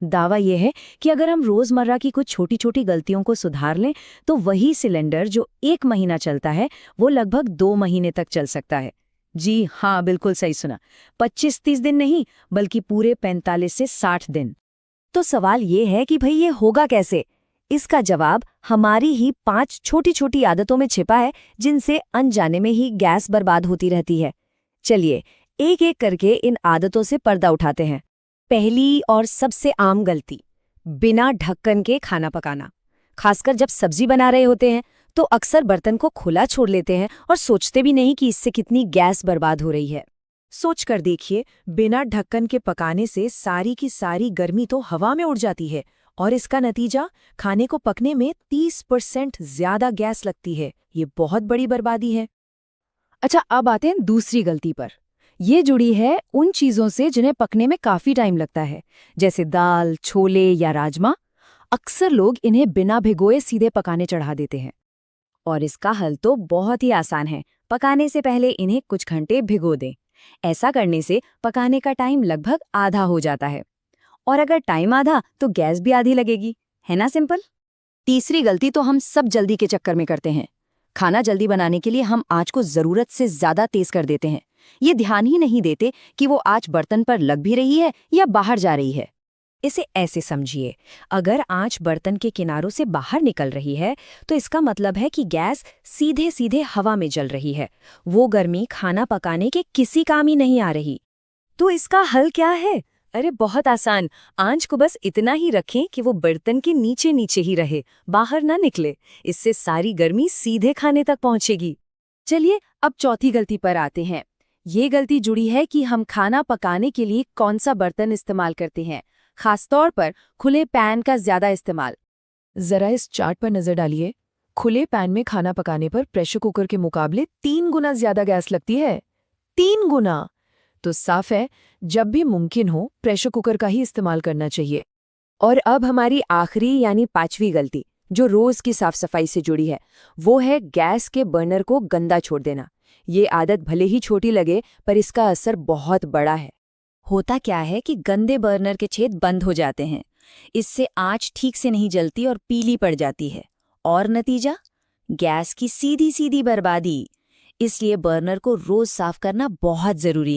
दावा यह है कि अगर हम रोजमर्रा की कुछ छोटी छोटी गलतियों को सुधार लें तो वही सिलेंडर जो 1 महीना चलता है वो लगभग 2 महीने तक चल सकता है। जी हाँ, बिल्कुल सही सुना। 25-30 दिन नहीं, बल्कि पूरे 45 से 60 दिन। तो सवाल ये है कि भाई ये होगा कैसे? इसका जवाब हमारी ही 5 छोटी छोटी आदतों में छिपा है, जिनसे अनजाने में ही गैस बर्बाद होती रहती है। चलिए एक एक करके इन आदतों से पर्दा उठाते हैं। पहली और सबसे आम गलती, बिना ढक्कन के खाना पकाना। खासकर जब सब्जी बना रहे होते हैं तो अक्सर बर्तन को खुला छोड़ लेते हैं और सोचते भी नहीं कि इससे कितनी गैस बर्बाद हो रही है। सोच कर देखिए, बिना ढक्कन के पकाने से सारी की सारी गर्मी तो हवा में उड़ जाती है और इसका नतीजा खाने को पकने में 30% ज्यादा गैस लगती है। ये बहुत बड़ी बर्बादी है। अच्छा, अब आते हैं दूसरी गलती पर। ये जुड़ी है उन चीज़ों से जिन्हें पकने में काफ़ी टाइम लगता है, जैसे दाल, छोले या राजमा। अक्सर लोग इन्हें बिना भिगोए सीधे पकाने चढ़ा देते हैं। और इसका हल तो बहुत ही आसान है। पकाने से पहले इन्हें कुछ घंटे भिगो दें। ऐसा करने से पकाने का टाइम लगभग आधा हो जाता है। और अगर टाइम आधा तो गैस भी आधी लगेगी, है ना सिंपल। तीसरी गलती तो हम सब जल्दी के चक्कर में करते हैं। खाना जल्दी बनाने के लिए हम आंच को ज़रूरत से ज़्यादा तेज कर देते हैं। ये ध्यान ही नहीं देते कि वो आंच बर्तन पर लग भी रही है या बाहर जा रही है। इसे ऐसे समझिए, अगर आंच बर्तन के किनारों से बाहर निकल रही है तो इसका मतलब है कि गैस सीधे सीधे हवा में जल रही है। वो गर्मी खाना पकाने के किसी काम ही नहीं आ रही। तो इसका हल क्या है? अरे बहुत आसान। आंच को बस इतना ही रखें कि वो बर्तन के नीचे नीचे ही रहे, बाहर ना निकले। इससे सारी गर्मी सीधे खाने तक पहुंचेगी। चलिए अब चौथी गलती पर आते हैं। ये गलती जुड़ी है कि हम खाना पकाने के लिए कौन सा बर्तन इस्तेमाल करते हैं, खासतौर पर खुले पैन का ज्यादा इस्तेमाल। जरा इस चार्ट पर नजर डालिए। खुले पैन में खाना पकाने पर प्रेशर कुकर के मुकाबले 3 गुना ज्यादा गैस लगती है। 3 गुना! तो साफ है, जब भी मुमकिन हो प्रेशर कुकर का ही इस्तेमाल करना चाहिए। और अब हमारी आखिरी यानी 5वीं गलती, जो रोज की साफ सफाई से जुड़ी है, वो है गैस के बर्नर को गंदा छोड़ देना। ये आदत भले ही छोटी लगे, पर इसका असर बहुत बड़ा है। होता क्या है कि गंदे बर्नर के छेद बंद हो जाते हैं। इससे आंच ठीक से नहीं जलती और पीली पड़ जाती है। और नतीजा, गैस की सीधी सीधी बर्बादी। इसलिए बर्नर को रोज साफ करना बहुत जरूरी है।